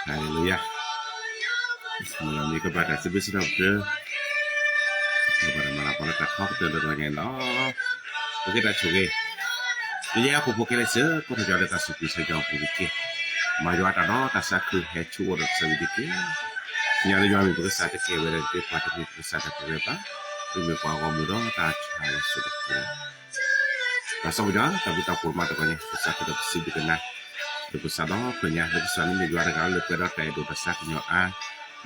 Haleluya. Malam ni kepada sebesar-besar kepada malam pada tak terdengar no. Okey dah cuci. Jadi aku pakai lesen aku dah ada tak suki saja puliki. Maju ada no tak saku hechu ada sedikit. Nyari jual itu satu kewel itu pada itu satu kewel. Ini kau muda tak cahaya sudah. Pasal dah tapi tak format katanya satu dah bersih dikenal. Besado punya lesan ni juara kala pada tai do besar nyo a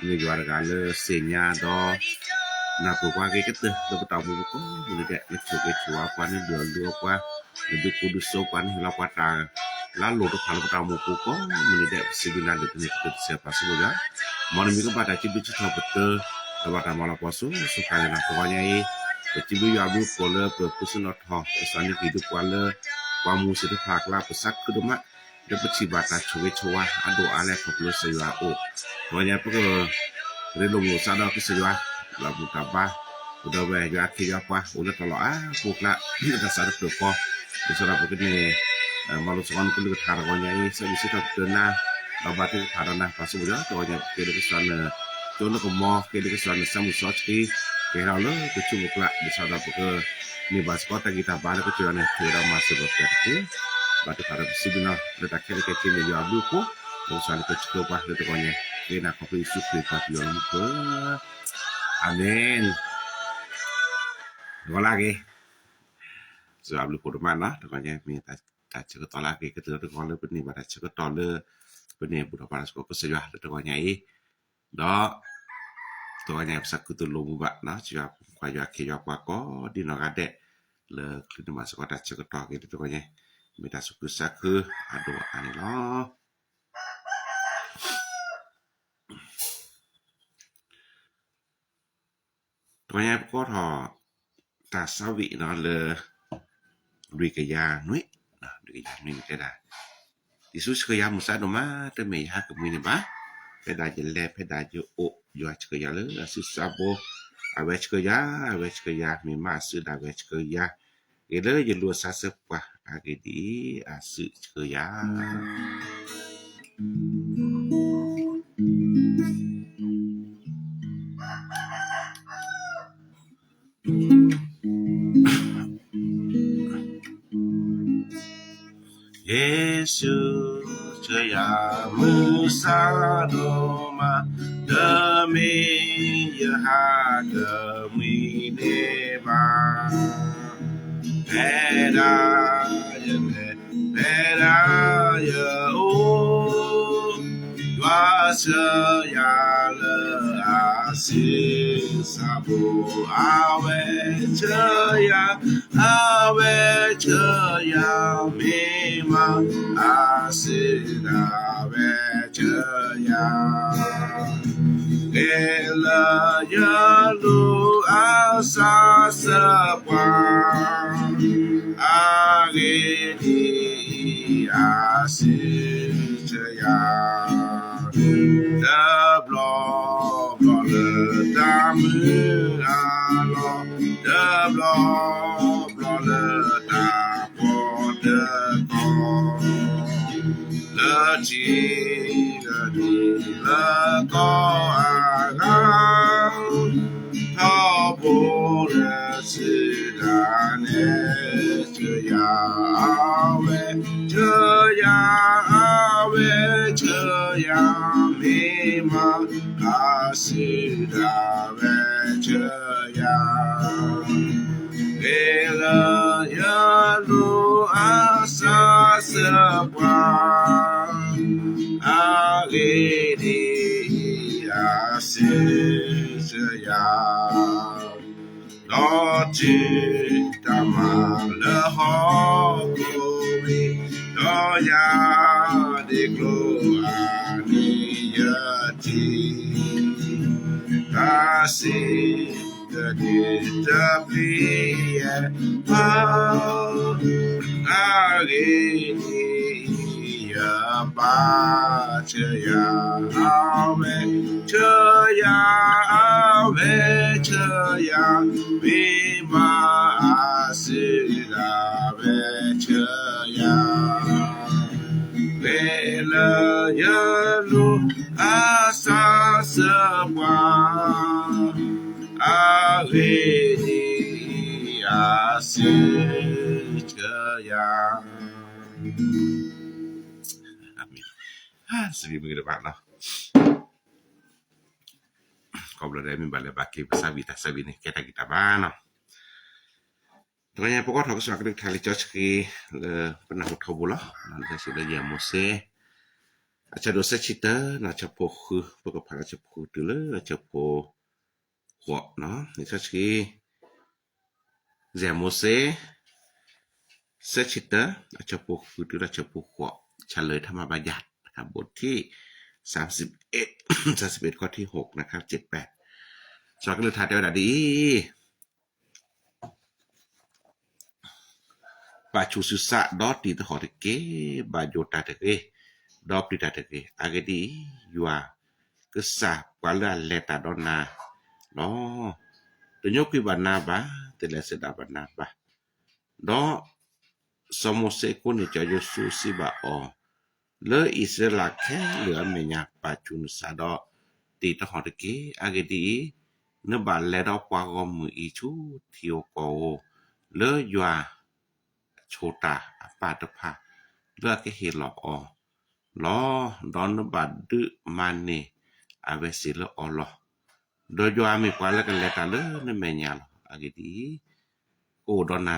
ni juara kala senya do na pu kwa ke kete do tamu ko ni de ni ke chua kwa ni do kwa du kudu so kwa ni la kwata lalu do kala tamu ko ni de sibina de ni ke siapa semua mon mi ko pada cibi citu betul pada mala poso so kala na ko nyai cibi ya bu ko le pusunot ho sani hidup wala kwa mu se de phak la pesak ke do mak dapat cibata cuwe-cuwa ado ale koplo sewa o wanya poko relong sana ke sewa la butaba udah bae ya ki apa udah kalau pokla kita sadar doko besar apa ni malu sokan kulit harganya ini sebisa terkena babati karena pas udah tonya kede ke sana tono ke mo kede ke sana samu sochi kira lo ke cumukla besar apa ke ni bas kota kita balik ke curane kira masuk ke batu para bisibina letak ke kecil ya abu ko usaha ke coba letaknya kena kopi susu pati yo ko amen lagi so abu ko mana letaknya mi ta cek lagi ke tu ko le ni pada cek le ni budak panas ko sejah letaknya do tonya sak tu lu ba na cia kwa ya ke ya kwa ko di no ade le klin masuk kota cek ke letaknya Mita suku saku ado ani lo. Tonya ko tho ta sawi no le rikaya nui. Nah, rikaya nui ke da. Isus ke ya musa no ma te me ha ke mi ni ba. Pe da je le pe da je o yo ke ya le asu sabo. Awech ke ya mi ma su da wech ke ya. Ele je lu sa se pa agedi asu ke ya. Yesus ke ya musa doma demi ya ha demi neba. Peda ya o wasa ya le asin sabu awe chaya mema asin awe chaya ela ya lu asa sepa agedi asin chaya the blood le damu alo the blood le tapo de ko le ji le ko aga tapo le sidane chaya awe chaya Lord Tama le hokomi Doya de gloaniyati Kasi Kita priye Agini ya Chaya ave Chaya Vima asila Chaya Vela yalu asaswa Agini asila Amin. Sedih begitu Pak noh. Kau boleh membalik baki sabi ni kita mana. Tanya pokok aku suka kali cocki pernah uthobulah nanti sudah ya mose. Acha dosa cita na chapo pokok pada chapo dulu chapo kok no. Ni cocki ya mose secita chapo dulu chapo kok เฉลยธรรมบัญญัตินะครับบทที่31ข้อที่6นะครับ78สอนกันเลยถาเดียวดดีปาชูสุสะดอติตะขอตะเกบาโยตาตะเกดอปติตาตะเกอากดียัวกะสะปาลาเลตาดอนาเนาะตะโยกิบานาบาตะเลสดาบานาบาดอSomose kuni cha Yesu siba o le Israel ke le menya pa chun sa do ti ta ho de ke agedi ne ba le do kwa go mu I chu thio ko le ywa chota pa ta pha le ke he lo o lo don ba du mane ave si le o lo do ywa mi kwa le ke le ta le ne menya lo agedi o dona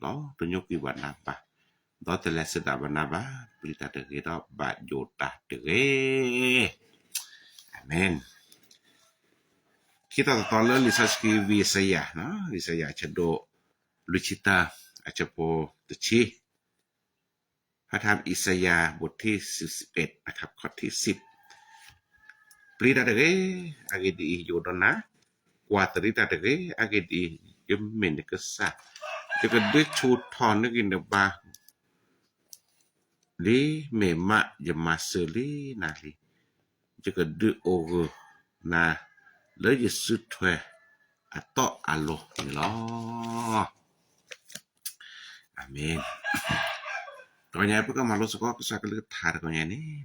no to nyoki banapa do tele seda banaba berita de do ba jota de amen kita tolong lisaski Yesaya no Yesaya cedo Lucita acapo teci พระธรรมอิสยาห์บทที่41นะครับข้อที่10 Berita de agedi yodona kuatrita de agedi yemen kesah Jika dia cuton lagi neba li memak je masa li nali jika dia ore na le je sutwe atau Allah ni lah amin tanya apa kan malu suka aku le thar konya ni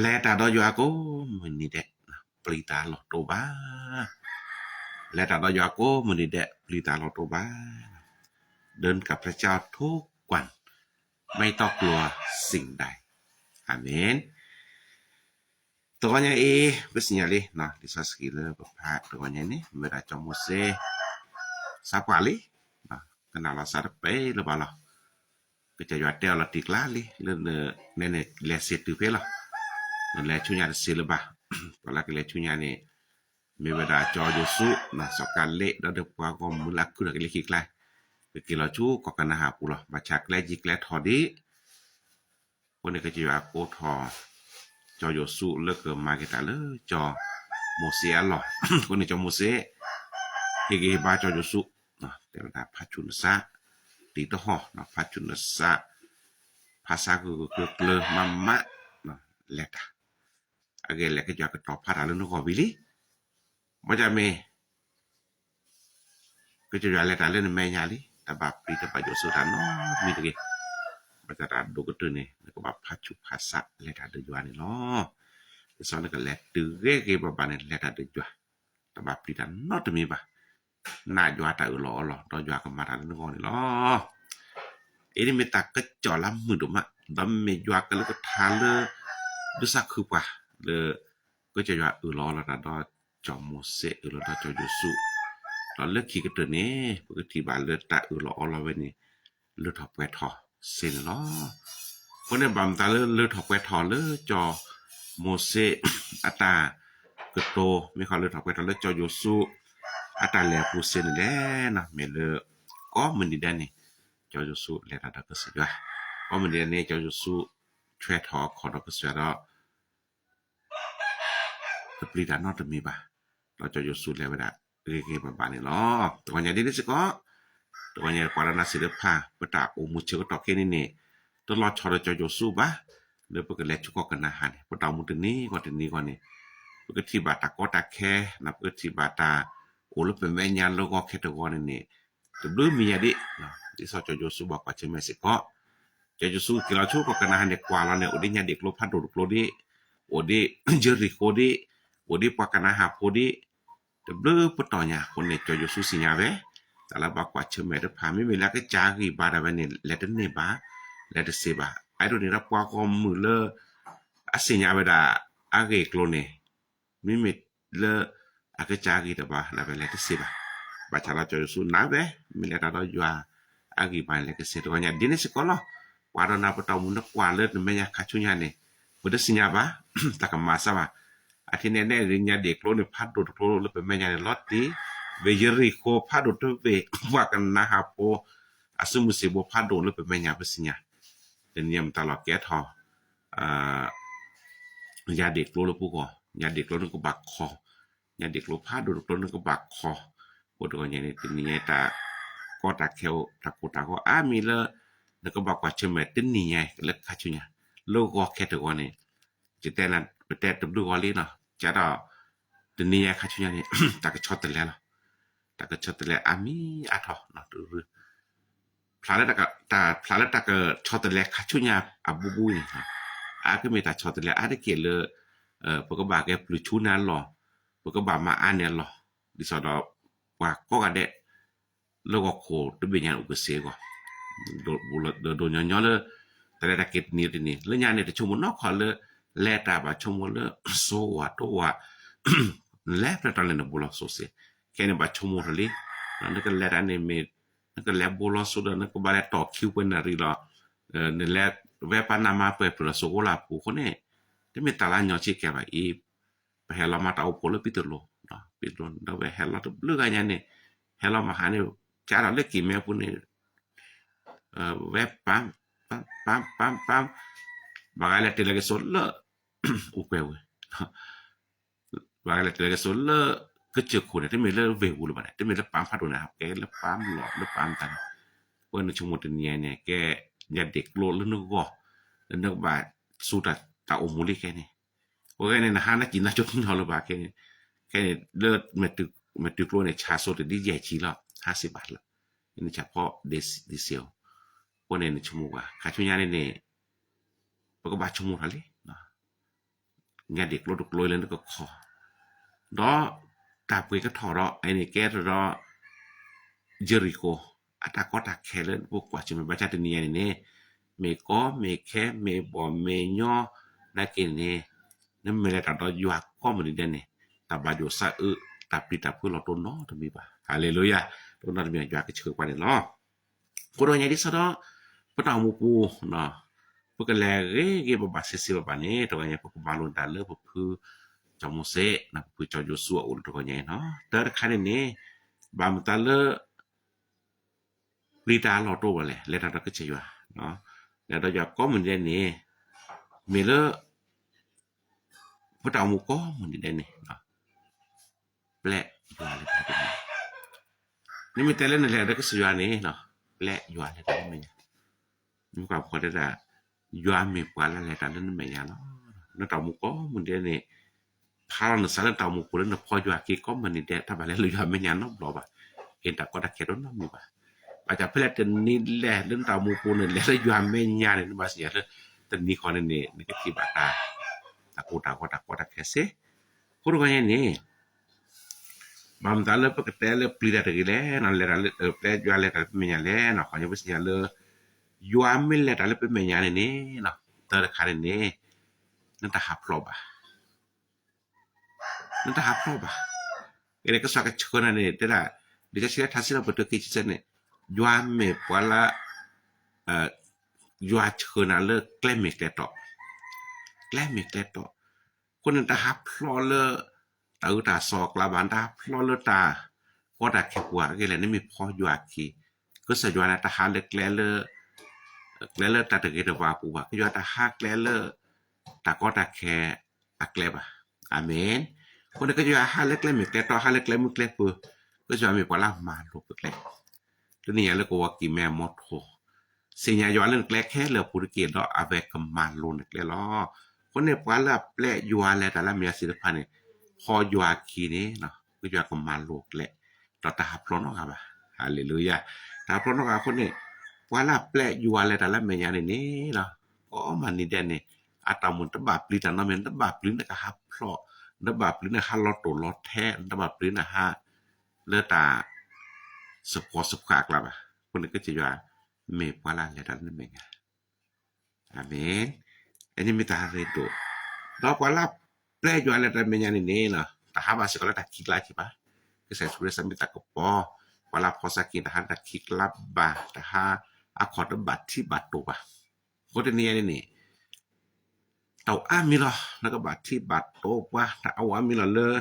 le ta do yo aku meni dek berita lo toba le ta do yo aku meni dek berita lo tobaเดินกับพระเจ้าทุกวันไม่ต้องกลัวสิ่งใดอาเมนตัวนี้เป็นสิ่งอะไรเนาะที่สักกี่เลยประพาสตัวนี้นี่เวลาจอมโมเสสซาปาลีเนาะขณะเราซาไปหรือเปล่าล่ะก็จะอยู่เดียวเราติกลาลีเรื่องเนี่ยเลเซตุเพล่ะเลชุญาเซลบะเพราะละเลชุญานี่มีเวลาจอโยสุนะสกันเละแล้วเดี๋ยวพวกก็มุลักคือเลขิกลายKila chu ko kana ha pula baca klejik le thodi pone ke jiwa ko tho cho Yosu le ke ma ke ta le cho Mose lo pone cho Mose ke ba cho Yosu na te ta phachun sa ti to ho na phachun sa phasa ku le mamma na leta age le ke ja ke to phara le no ko bili ma ja me ke ja leta le me nya li Tabap di tempat Yosu dan no mi de baca do ke tu ni ko ba phachu phasa le ta de jwa ni lo so ne ke le tu ke ba ba ne le ta de jwa tabap di dan no de mi ba na jwa ta lo lo do jwa ke ma ta no ni lo ini mi ta ke jo lam mu do ma dam mi jwa ke le ko tha le du sa khu pa le ko je jwa lo la ta do jo Mose lo ta jo Yosuตอนเลือกขี่กระตือนี้ปกติบาเลือกตาลอเราไว้นี่เลือกถอกแวทอเส้นล้อคนในบำตาเลือกถอกแวทอเลือกจอโมเสอัตตากระโตมีความเลือกถอกแวทอเลือกจอโยสุ อาตาแลปูเซนแลนะเมเลก็มันดีได้นี่เจ้าอยู่สู้แลตาก็สิว่าก็มันดีนี่เจ้าอยู่สู้ช่วยทอขอดก็สิว่าตะปลีดานอตมีบ่เราเจ้าอยู่สู้แล้วบ่เรียกๆบาๆนี่เนาะตัวอย่างนี้สิก็ตัวอย่างปาราณสิรพาปตาโอมุเชก็ตอเคนี่ตลอดชอเจ้าอยู่สู้บ่เด้อปกแลชุกกันนะหานี่ปตามุตนี้ก็ตนี้ก่อนนี่ปกที่บาตาก็ตาแค่นับปกที่บาตาโอลเป็นแม่ญาณแล้วก็แค่ตะกอนนี่จะบลือมีอะดิเนาะที่สอเจ้าอยู่สู้บอกว่าใช่มั้ยสิก็เจ้าอยู่สู้กิลาชุกกันนะหานี่กว่าแล้วเนี่ยโอดิญาเด็กโลพัดโดโลดิโอดิเจริโคดิโอดิปากนะหาโพดิแต่บลือปตอเนี่ยคนเนี่ยเจ้าอยู่สู้สิญาเวแต่ละบอกว่าใช่มั้ยเด้อพาไม่มีแล้วก็จากีบาดาเวนี่เลดนี่บาเลดเซบาไอ้ตัวนี้รับว่าก็มือเลอสิญาเวดาอาเกโคลเนมิเมเลอากจากีตบาลาเวเลดเซบาบาชาลาเจ้าอยู่สู้นาเวมิเลตาดอยัวอากีบาเลดเซตัวเนี่ยดินสิกอลว่าดนาปตามุนกว่าเลดเมญาคาชุญานี่บ่ได้สิญาบาตะกมาซะว่าอาทิแน่ๆริญญาเด็กโลนี่พัดโดดโลเลเป็นเมญาลอตติเวเยริโคพัดโดดเวว่ากันนะฮะโปอาซุมุสิบ่พัดโดเลเป็นเมญาบ่สิญาเป็นยามตลอดแก่ทอยาเด็กโลลผู้ก็ยาเด็กโลนึงก็บักคอยาเด็กโลพัดโดดโลนึงก็บักคอบ่ตัวอย่างนี้ตินี่ตาก็ตาเขียวตะกูตาก็มีเลแล้วก็บอกว่าเชมตินี่ไงแล้วคาชุญาโลก็แค่ตัวนี้จิแต่ละแต่ตบดูว่าลีเนาะจะดอตินี่คาชุญานี่ตาก็ชอตแล้วตาก็ชอตแล้วมีอะทอเนาะดูพลาแล้วตาพลาแล้วตาก็ชอตแล้วคาชุญาบุบุนี่ก็มีตาชอตแล้วได้เกเลปกบาแกปลุชูนั้นหรอปกบามาอันเนี่ยหรอดิสอดว่าก็กะเดแล้วก็โคตะเบญาอุกเสก็โดนย้อนเลยแต่ได้เกตนี่แล้วญาเนี่ยจะชมนอกขอเลยแลตาบาชมเลยโซวาโตวาแลประตอนเลยนะบุลโซเสแค่เนี่ยบาชมทะเลนั่นก็แลตอันนี้เมนั่นก็แลบุลโซดนั่นก็บาแลต่อคิวเป็นอะไรล่ะเนี่ยแลเวปานามาเปิดปลโซโกลาปูคนเนี่ยที่มีตาลานยอชิแกว่าอีไปเฮลามาตาโอโพลปิตโลเนาะปิตโลแล้วไปเฮลาเลือกอันนี้เฮลามาหาเนี่ยจาระเล็กกี่แมวพุ่นนี่เว็บปั๊มbagale telege solle upewe bagale telege solle kecil kune te mele vehulu bane te mele pam padona ke le pam lo le pam tan pon chumut ni ne ke ya dik lo le no go le ba suta ta omuli ke ni o ke ne na hana kin na chot no lo ba ke le metu lo ne cha so te di ye chi lo 50 บาทละนี่เฉพาะดิเซลพวกนี้ชั่วโมงอ่ะค่าช่วยงานนี่ปกบาชั่วโมงหั่นเลยเนาะงานเด็กรถลอยแล้วก็ขอดอตาปุยก็ถอดไอ้นี่แกรอเจริโกอาตาก็ตาแค่เลยพวกกว่าจะมาบาจาตินีนี่เมก็เมแค่เมบ่เมย่อนะเกนี่นั่นเมละตาดอยู่อ่ะก็มันนี่นี่ตาบาอยู่ซะตาปิตาเพื่อเราต้นเนาะตมีบ่ฮาเลลูยาต้นนั้นมีอยู่ก็เชื่อว่านี่เนาะก็โดยอย่างที่ซะเนาะปะตามูปูเนาะพวกแลเกบ่บาซิบานี่ตัวอย่างพวกบาลอนตาเลพวกคือจอมเสนะพวกจอโยซัวอุลตัวอย่างเนาะแต่คันนี้บามตาเลรีตาลอโตบ่แหละแล้วเราก็จะอยู่เนาะแล้วเราจะก็เหมือนเดนี่เมเลปะตามูก็เหมือนเดนี่เนาะแปลอยู่อะไรแบบนี้นี่มีแต่เล่นอะไรแล้วก็สิอยู่นี่เนาะแปลอยู่อะไรแบบนี้มีความพอได้ละอยู่อามีกว่าอะไรตานั้นไม่ยาเนาะนตามูก็เหมือนเดนี่พาเราสารตามูกูแล้วพออยู่อากีก็เหมือนนี่เดถ้าบาแล้วอยู่ไม่ยาเนาะบ่บ่เห็นตาก็ตะเกดเนาะมีบ่อาจจะเพลตนี่แหละเรื่องตามูกูนี่แหละอยู่อาไม่ยานี่บ่เสียเลยแต่นี่ขอนี่นี่ก็ที่บาตาตะกูตาก็ตะแค่เสคนก็อย่างนี้บางตาเลยปกติเลยปลีดตะกี้แลนั่นแหละแปลอยู่อะไรก็ไม่ยาแลเนาะขอยังบ่เสียเลยอยู่อาไม่แหละตาเลยเป็นไม่ยานี่เนาะแต่คันนี่นั่นตาหับพลอบนั่นตาหับพลอบเอเนก็สักชคนนั่นนี่แต่ละดิจะเชื่อทัศน์เราเปิดกิจจัดเนี่ยอยู่อาไม่ปว่าละอยู่อาชคนนั่นเลยแกล้มแต่ต่อคนนั้นตาหับพลอเลยตาตาสอกลาบานตาพลอเลยตา ก็ตาแค่ปัวก็เลยนี่มีพออยู่อาคีก็สะยวนตาหาเล็กแลเลตาตะเกตว่าปูว่าก็อยู่ตาฮักแลเลตาก็ตาแค่อักเลบอาเมนคนก็อยู่หาเล็กๆมีแต่ต่อหาเล็กๆมึกเล็กปูก็จะมีปลามาลูกเล็กตัวนี้แล้วก็ว่ากี่แม่หมดโหสิ่งอย่างย้อนเรื่องแกล้แค่เหลือปุรกีดอกอาเวกมาลุนเล็กล้อคนเนี่ยปลาละแปลยัวแลแต่ละเมียศิลปะเนี่ยพอยัวคีนี้เนาะก็ยัวกับมาลูกแหละต่อตาพร้อมครับฮาเลลูยาตาพร้อมครับคนนี้ปลาละแปลยัวแลแต่ละเมียนี่เนาะก็มันนี่เด่นนี่อาตามุนตบาปลิตานะเมนตบาปลินนะครับเพราะตบาปลินฮาลอตโตลอแท้ตบาปลินฮาเลตาสปอร์ตสปากล่ะคนนี้ก็จะว่าเมปวาลาเลดันนั่นเองอาเมนอันนี้มีตาเรโดดอกปวาลาแปลอยู่อะไรดันเมญานี่เนาะตาหาบาสิกลาตาคิกลาจิบะก็ใส่สุเรสมิตากปอปวาลาพอสักกินตาหาตาคิกลาบาตาหาอะคอร์ดบัตที่บัตโตบะโคตรนี้นี่เตาอามีล่ะแล้วก็บัตที่บัตโตว่าถ้าเอาอามีล่ะเลย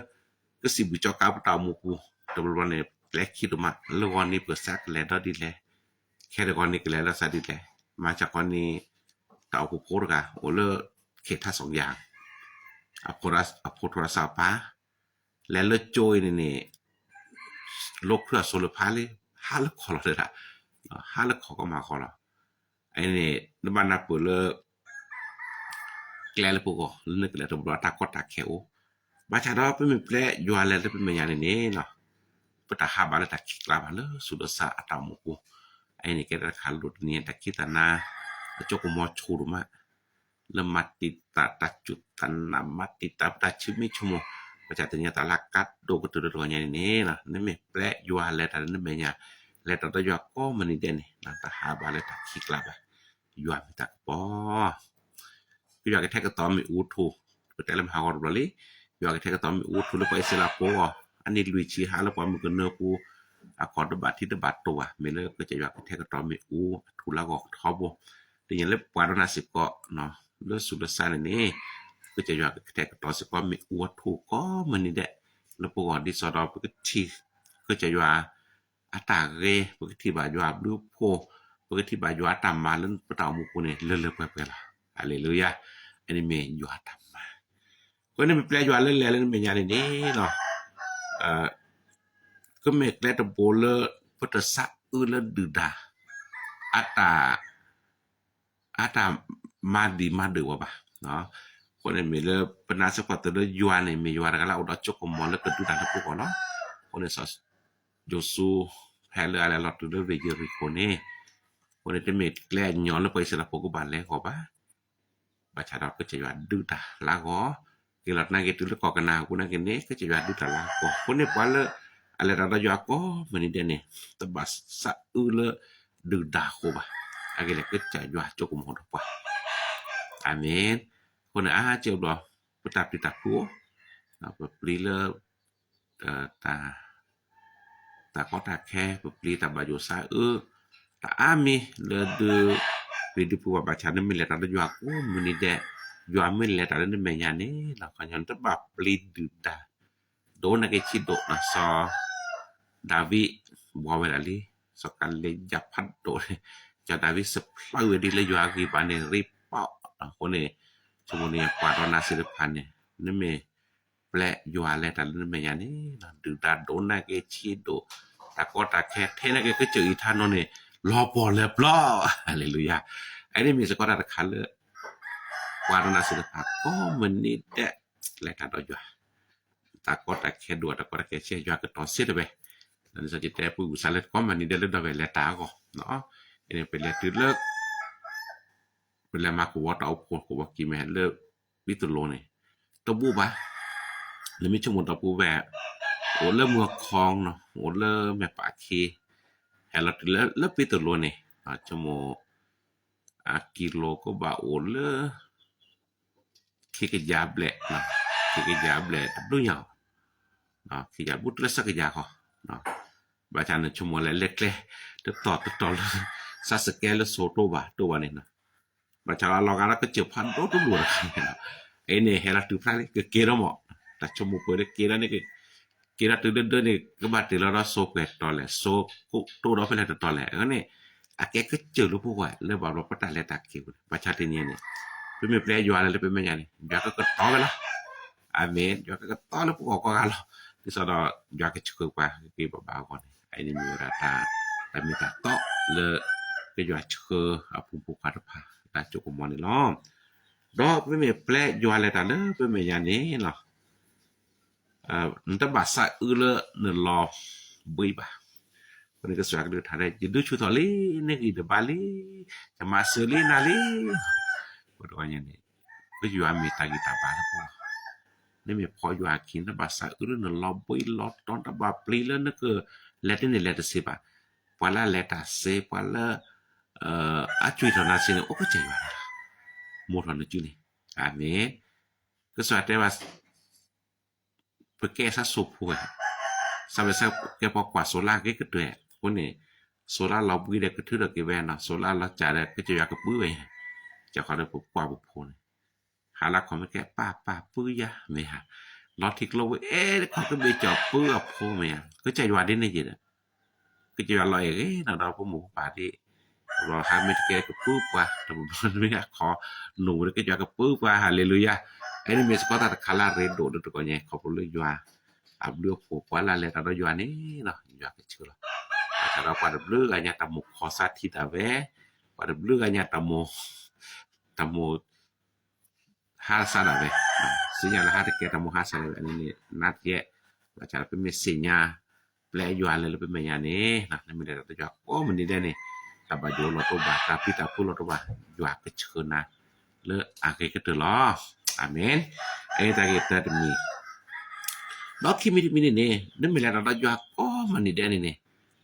ก็สิบิจอกาปตามูกูตบวันนี้แลกคิดมาแล้ววันนี้เปิดซักแลดอดีแลแค่เดี๋ยวก่อนนี้ก็แล้วซะดิแลมาจากก่อนนี้เตากูโคตรกะโอเลเขตท่า2อย่างอโพโทรศัพท์ปะและเลโจยนี่โลกเพื่อโซลพาเลยหาลขอเราเลยล่ะหาลขอก็มาขอเราไอ้นี่นบ้านน่ะเปิดเลยแกลเลยปุ๊กก็นึกแล้วตบตากอตาแขวบาชาดอเป็นแปลยัวแล้วเป็นอย่างนี้เนาะปตาหาบาลตาคิกลาบาเลยสุดสะตามุกูไอ้นี่แกจะขันหลุดเนี่ยตะคิตานาจกมอชูรุมะละมัตติตาตัจุตันนามัตติตาตาชิมิชโมประจาตญาตาลักกัดโดกตุตัวเนี่ยนี่นะนี่แม่แปลยัวแล้วตานี่แม่เนี่ยแล้วตายัวก็มันนี่เด่นนะตาหาบาลตาคิกลาบยัวมีตาปอยัวก็แท้ก็ตอมีอูทูแต่ละมหากรบลิยัวก็แท้ก็ตอมีอูทูแล้วก็อิสลาโปอันนี้ลุยชีหาแล้วก็มันก็เนปูอะคอร์ดบัตที่บัตตัวเมเลก็จะอยากแท้ก็ตอมีอูทุละก็ทอบแต่ยังเล็บปวาดนาสิก็เนาะเลือสุดสานนี่ก็จะอยากแท้ก็ตอสิก็มีอูทูก็มันนี่แหละแล้วปกติสอดอปกติก็จะว่าอาตาเรปกติบายัวบลูโพปกติบายัวตามมาแล้วปตามุกูนี่เลอะๆไปๆล่ะฮาเลลูยาอันนี้เมยัวตามมาก็นี่เป็นแปลยัวเล่นๆแล้วเป็นอย่างนี้เนาะก็เมกแลตโบเลพุทธะเลดืดาอาตามาดีมาเดวะบะเนาะคนนี้มีเลปนาสปอตเลยัวนี่มียัวกะลาอุดจกมอลก็ดูดาตะปุกเนาะคนนี้ซอโยซูแพลอะไรลอตเลเวเยริโคนี่คนนี้เมกแลย้อนแล้วไปสลับปกบานแล้วก็บะบาชาดาก็จะว่าดืดาลาก็กิลอดนาเกตุลก็กะนากูนาเกนี่ก็จะว่าดืดาลาก็คนนี้ปวาเลอะไรrada yo ako menidene tebas sa ule duda ko ba agile keca yo cukup mo pa amen kona je do pita ko apa plile ta ko ta khe pli ta ba yo sa ta ami le de video pu ba cha ne mi le rada yo ako menide yo amen le ta ne me nya ni la kan yon tebab pli duda do na ke chi do na soดาวิบ่เวลาลีสกันเลยจับพัดโดจะดาวิสพลาวดิเลยอยู่อากีปานนี่รีบเปาะคนนี่สมมุติกว่าตอนนาศิลพันธ์นี่นี่เมแปลอยู่อะไรแต่นี่เมยานี่ดืดาโดนนะเกชีโดตะก็ตะแค่เทนะเกก็เจออีท่านนี่รอปอแล้วปลอฮาเลลูยาไอ้นี่มีสกอตตะคันเลยกว่าตอนนาศิลพันธ์ก็มันนี่แดะและตาดอยู่ตะก็ตะแค่ดัวตะก็ตะแค่เชี่ยก็ต่อเสียด้วยdan saja tepu salet kom ani de da vele ta ko no ene pele tu le pele ma ko ta op ko wa ki me le bitulo ni to bu ba le mi chumo ta bu ve o le mo khong no o le me pa ki hela le bitulo ni a chumo a kilo ko ba o le ki ke jable na ki ke jable du nya no ki ja but le sa ke ja ko noบาจานชั่วโมงละเล็กๆตต่อซาสแกลโซโตบาตัวนี่นะบาจาลอกาละก็เจอพันโตตัวไอ้นี่เฮลาตุพระนี่ก็เกรมอแต่ชั่วโมงเปิดเกรนี่ก็ kira tu de ni kebat la so ke tole so ku tu do pele tole ni ake kecil lu puwa le ba lo pata le takki ba chati ni ni pe me play yo ala le pe me yani ja ka to la amen ja ka to le puwa ko ala ki so do ja ka chku pa ki ba ba ko ni ai ni mi ra ta mi ta to le ke yo chku a pu pu ka pa ta chu ko mo ni lo do pe me play yo ala ta le pe me yani lo nta ba sa le ne lo bui baคนก็สวกดูทาได้ยิดูชุทอลีนี่กิดบาลีจะมาเสลีนาลีบ่ดว่าหยังนี่ก็อยู่อามีตากิตาบาละพุ่นนี่มีพออยู่อากินบาษาอื่นลอบอยลอตอนตะบาปลีแล้วนึกเลตนี่เลตสิบะปะละเลตาเซปะละอาจุยทอนาสิโอก็ใจว่าหมดอนจุนี่อาเมก็สวแต่ว่าเพื่อแก้ซะสุบพุ่นซะไปซะแกพอกว่าโซล่าก็คือตัวคนนี่โซล่าเราบุยได้ก็ถือได้แว่นะโซล่าเราจ่ายได้ก็จะอยากก็ปื้อไว้จะขอได้ปุ๊บกว่าบุพนหาลักของมันแก่ป้าปื้อยะแม่ฮะลอทิกโลเขาก็ไปจอบปื้อโพแม่ก็ใจว่าได้ในจิตก็จะว่าลอยเราพวกหมูป่าที่เราหาไม่แก่ก็ปื้อกว่าแต่มันไม่ขอหนูก็จะก็ปื้อกว่าฮาเลลูยาไอ้นี่มีสกอตตะคาลาเรโดดตัวเนี่ยขอบคุณเลยว่าablu po pala le ta do yuani no ya ke chulo ta pada blu ganya tamu khosati ta ve pada blu ganya tamu hasa da ve sinya la hata ke tamu hasa ni nat ye baca pe mesinya ple yuan le pe menya ni na ni de ta ja o meni de ni ta ba jo lo to ba ta pi ta pu lo to ba yua ke chuna le ake ke to lo amen ai ta ke ta mi đó khi mình nè nên mình là nó doa có mà nè đen nè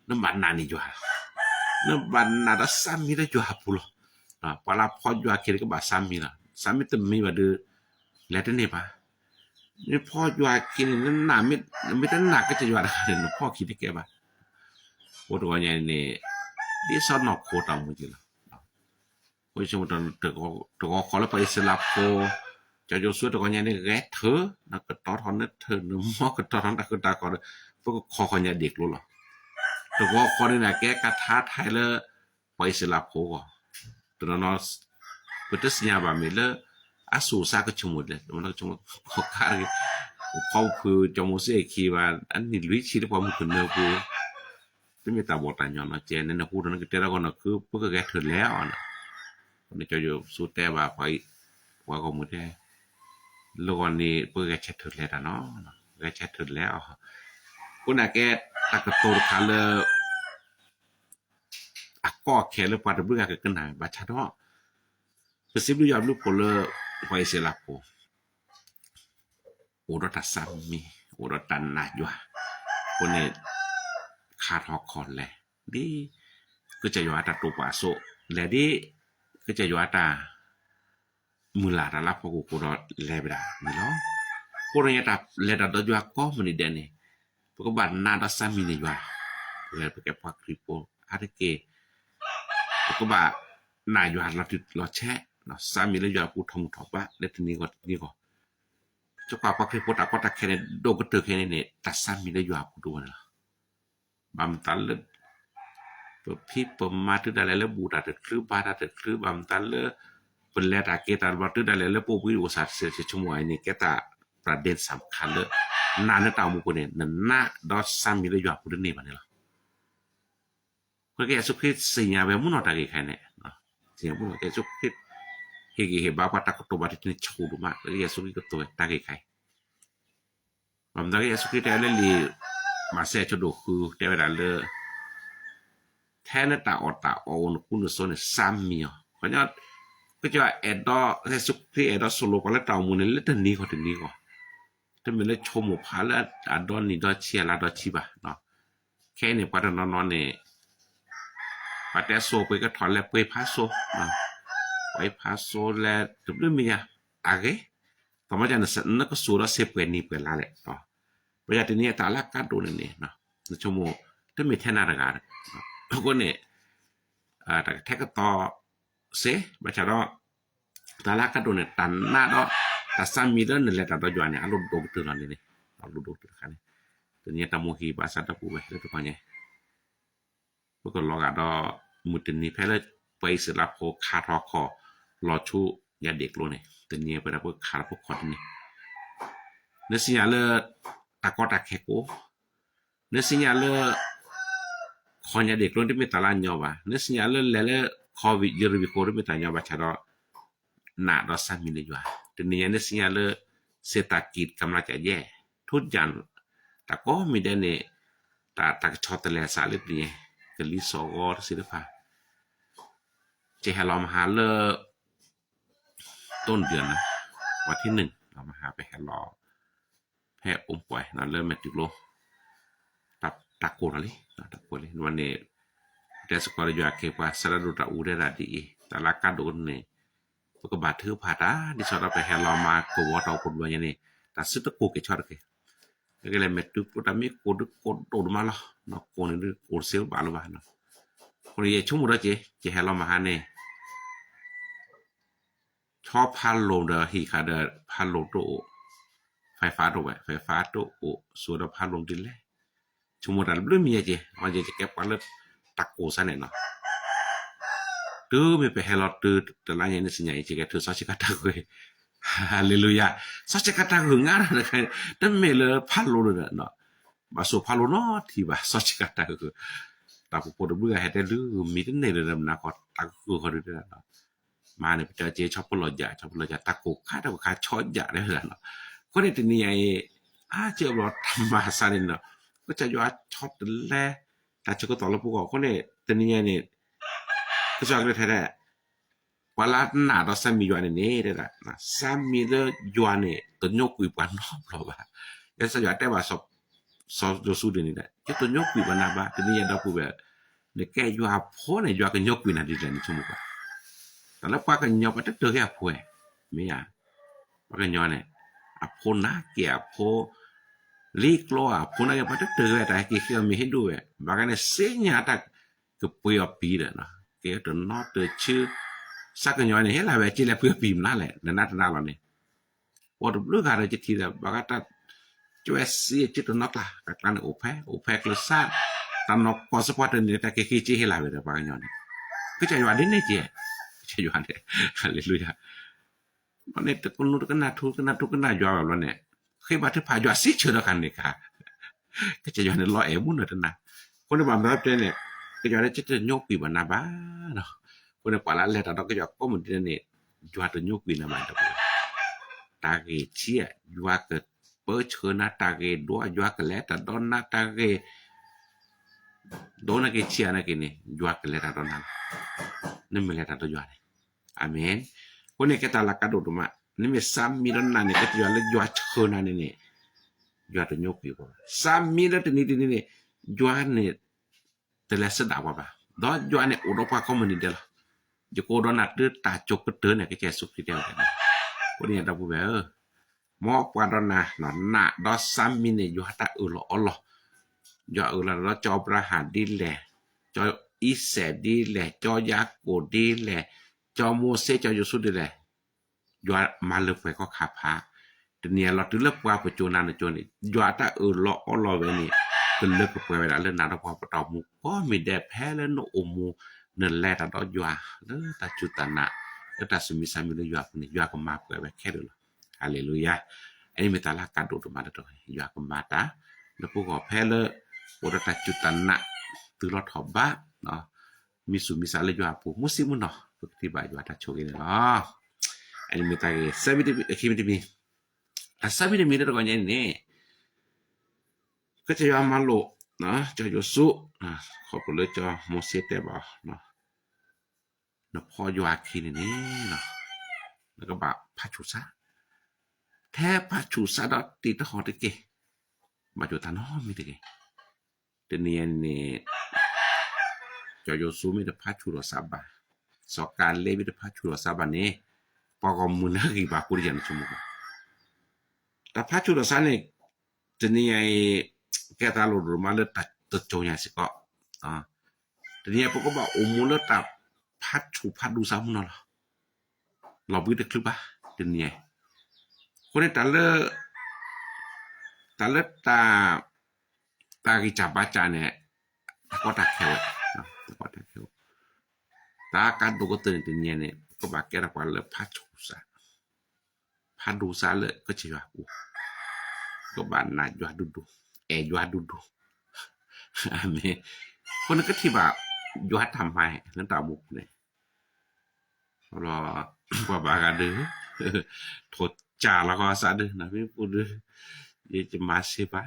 nó bạn nào nè doa nó bạn nào đó sam mi đó doa pulo à pala pho doa kia cái bà sam mi tụm mi mà đưa lẽ thế này baนี่พ่อdoa kia nó nằm mi nó nặng cái doa đó nóพ่อคิดcái baโอ้ตัวเนี่ยนี่ดิสอนอกโคตรมึงจีละโอ้ยชมตัวขอแล้วไปสลับโคcho vô suốt đó nhà này ghét thớ nó cái to thon nó thớ nó mò cái to thon ta cái ta còn có kho nhàเด็กluôn rồiตัวก็คนนี่นะแกกระทาไทยแล้วไปสลับโคก็ตัวนั้นก็จะสัญญาบ่มีแล้วอาสูซาก็ชมหมดเลยมันก็ชมขอค่าเขาคือจมูกเสียคีว่าอันนี้ลุยชีได้ความขึ้นเนื้อกูไม่มีตาบอดตาย้อนเนาะเจนนั่นพูดนั้นก็แต่ละคนก็คือเพิ่นก็แกถึงแล้วนะคนนี้จะอยู่สุดแต่ว่าไปว่าก็หมดได้โลกนี้เปิ้นก็เช็ดถึงแล้วเนาะก็เช็ดถึงแล้วคุณน่ะแกตะกะโตคาเลอะก็แค่เลยปาดบึกก็กันน่ะบาชะเนาะไปสิบดูยามลูกโพเลไว้เสลับโพโอรตะซัมมีโอรตันนะอยู่คนนี้ขาดฮอกคอนแลดิก็จะอยู่อาตาตุปาโซแลดิก็จะอยู่อาตาmula la po ko lebra ni lo ko nya ta le da do jwa ko mani de ni ko ba na da sami ni jwa le pe ke pa kripo ade ke ko ba na jwa la ti lo che no sami le jwa ku thong thop ba le ni ko cho pa pa kripo ta ko ta ke ne do ko te ke ne ta sami le jwa ku do na bam tal le pe pi pe ma tu da le bu da te kru ba da te kru bam tal leเป็นแลตาเกตาบัตได้แล้วปูวิวสัตว์เสียชั่วโมงนี่แกตาประเด็นสำคัญเลยนานตามุคนเนี่ยน่าดอซ้ำมีเลยอยู่พุ่นนี่บัดนี้ล่ะเพิ่นแกสุขิสิญาแบบมุนอตาเกใครเนี่ยเนาะสิญามุนแกสุขิเฮบาปะตะกตบัดนี่ชูดุมาแกสุขิก็ตัวตาเกใครบำดาแกสุขิแต่เลยมาเสจดูคือแต่เวลาเลยแท้นตาอตาออนคุณสนซ้ำมีเพราะงั้นก็จะเอดอสุขิเอดอโซโลก็แล้วตามุนเลยถึงนี้ก็ถ้ามันเลยชมพาแล้วอดอนนี่ดอเชียลาดอชิบะเนาะแค่นี่ปะนอนนี่ปะแต่โซไปก็ถอนแล้วไปพาโซเนาะไปพาโซแล้วตึบด้วยมีอ่ะอะเกต่อมาจากนั้นก็สูแล้วเซเปนี่เปิดละแหละเนาะประหยัดนี้ตาลักกาโดนนี่เนาะชั่วโมงถ้ามีแท้นาฬกาก็เนี่ยแต่แท้ก็ต่อเสบัดเราตาลักกาโดนตันหน้าดอตาซ้ำมีเรื่องนั่นแหละตาดออยู่เนี่ยอารมณ์โดดตัวนั่นนี่เอาดูตัวคัน Tenia tamu hi bahasa ta pu we tu kan ye pok ko lo ga do mutin ni phele pai se la pho kha tho kho lo chu ya dek lo ne tenia pa pok kha pok khot ni ne sinya le ta ko ta khe ko ne sinya le kho ya dek lo ti me ta la nyo ba ne sinya le covid ye ri ko ri me ta nyo ba cha do na do sa mi ne ywa tenia ne sinya le เศรษฐกิจกำลังจะแย่ทุกอย่างแต่ก็มีได้เนี่ยแต่ชอตแลสาลิบนี่ก็ลิสอกอสิได้พาจะให้เรามาหาเลต้นเดือนนะวันที่1เรามาหาไปให้รอแพร่อมป่วยนั่นเริ่มแมติโลตะโกนเลยตะโกนเลยวันนี้แต่สกอร์อยู่อาเกว่าสระดุตะอูได้ระดีแต่ละกาโดนเนี่ยก็บาดถือผ่าตาดิสอดไปให้เรามาโกวตเอาคนว่าอย่างนี้แต่สุดตะโกเกชอดkeก็เลยเม็ดตุกตะมีโกโดดมาละเนาะโกนี่โกเซลบาลบาเนาะคนเยชุ่มระเจให้เรามาหาเนี่ยชอบพาลงเดอฮีคาเดอพาลงโตไฟฟ้าโตไฟฟ้าโตส่วนพาลงดินแลชุ่มระบ่มีเจว่าจะเก็บกันแล้วตะโกซะเนี่ยเนาะtu me pe helot tu telanya ni senyai jika tu sachi kata gue haleluya sachi kata gue ngara kan dan mele palo no baso palo no tiba sachi kata gue tapi podo buga hete lu mi ne le na ko ta gue ko de no ma ne pe je chop lo ja ta ko ka da ka cho ja de no ko ne ti ni ai a je lo tama sa ni no ko ja yo chop de le ta che ko to lo pu ko ne ti ni ai niก็จะเลยแท้ๆว่าลาหน้าเราซ้ำมีอยู่อันนี้เด้อล่ะนะซ้ำมีเลยอยู่อันนี้ตัวยกกุยปานนอบเราว่าแล้วสยามแต่ว่าสอบโยสูดนี่แหละจะตัวยกกุยปานนาบ่าตัวนี้ยังดอกผู้แบบเนี่ยแกอยู่หาพอเนี่ยอยู่กันยกกุยน่ะดินี่ชั่วโมงกว่าแต่แล้วปากันยกไปตึกแค่พวยไม่อ่ะปากันยอเนี่ยอ่ะพนะเกียพลีกลัวพนะยังไปตึกแต่กี่คือมีให้ดูอ่ะบางกันเนี่ยเสียญาตะก็ป่วยปีเด้อเนาะเกตนอตชื่อสักหน่อยนี่เฮล่ะเวจิแล้วเพื่อปีมนั่นแหละนั่นน่ะล่ะนี่ว่าดูกาจะทีละบากตาจวยสิจิตนอตล่ะกันโอเพกลซาตานอกพอสปอร์ตนี่ตะเกคิจิเฮล่ะเวบากหน่อยก็จะอยู่อันนี้เจจะอยู่อันนี้ฮาเลลูยามันนี่ตะกุนกันนะทุกกันอยู่แบบนั้นเนี่ยเคยบาดที่พาอยู่สิเชื่อกันนี่ค่ะก็จะอยู่ในรอมุนนั่นน่ะคนที่บำรับเนี่ยก็จะได้จะยกปีบนาบ้าเนาะคนในป่าละแลตาดอกก็จะก็เหมือนเนี่ยจวดยกปีนาบ้าตะปูตาเกเชียยวาเกิดเปิดเชิญนะตาเกดัวยาเกแลตาดอนนะตาเกโดนเกเชียนะเกนี่ยวาเกแลตาดอนนะนี่ไม่แลตาตัวยาอาเมนคนนี้ก็ตาละกระโดดมานี่มีซ้ำมีดอนนั่นนี่ก็จะยวาเชิญนะนี่ยวาตัวยกปีบ่ซ้ำมีแล้วตัวนี้ยวาเนี่ยแต่ละสดาว่าบ่ดอยอันเนี่ยอุดปาคอมมูนิเดลจะโกดนัดเดือตาจกเตเนี่ยก็แกสุขทีเดียวกันคนนี้ตาผู้แบบหมอกว่าดนะนะดอซ้ำมีเนี่ยอยู่ตาลอลอยู่ละจอประหารดีแหละจออิเสดีแหละจอยากโกดีแหละจอโมเสจอยูสุดีแหละอยู่มาเลิกไปก็ขับพาแต่เนี่ยเราถึงเลิกว่าปัจจุบันนี่อยู่ตาลอเวนี่ก็เลิกไปเวลาเรื่องนั้นเราพอตอบมุกก็มีแดดแพ้แล้วโนโอมูนั่นแหละตาดอยว่าเด้อตาจุตนะแล้วตาสมิสามีเลยอยู่คนนี้อยู่ก็มาเปิดไว้แค่เด้อฮาเลลูยาไอ้เมตาลากาโดดมาตออยู่ก็มาตาแล้วพวกก็แพ้เลยโอตาจุตนะตือรถหอบบะเนาะมีสุมิสาเลยอยู่ผู้มุสลิมเนาะปกติบ่อยู่ตาโชกิเนาะไอ้เมตาซาบิติคิมิติมีซาบิติมีตะก็เนี่ยนี่ก็จะยอมมาโลนะจะยสุขอบคุณเลยจะโมเสสแต่บ่เนาะนะพออยู่อาคีนี่เนาะแล้วก็บาพาชุซะแท้พาชุซะดอติตะหอตะเกมาอยู่ตานอมีตะเกแต่เนี่ยนี่จะยสุมีแต่พาชุรสาบะสอการเลมีแต่พาชุรสาบะนี่ปอกมุนกีบากุริยันชุมุแต่พาชุรสานี่จะนี่ไอแกตาโลดมาเลยตัดตะโจยาสิก็ทีนี้พวกก็บอกโอมูเลตับพัดชูพัดดูซ้ำนั่นล่ะเราบิดคลิปป่ะทีนี้คนนี้ตาเลตา ตากิจับบ้าจาเนี่ยก็ตักแขวนะก็ตักแขวตาการดูก็ตื่นตื่นเนี่ยก็บาแกระกว่าเลยพัดชูซะพัดดูซะเลยก็จะว่ากูก็บานน่ะยว่าดูยว่าดูอันนี้คนก็ที่ว่ายวดทำให้นั่นตามุกเนี่ยรอว่าบากันดื้อโทษจาแล้วก็ซะดื้อนะพี่พูดดื้อเยจะมาเสปะ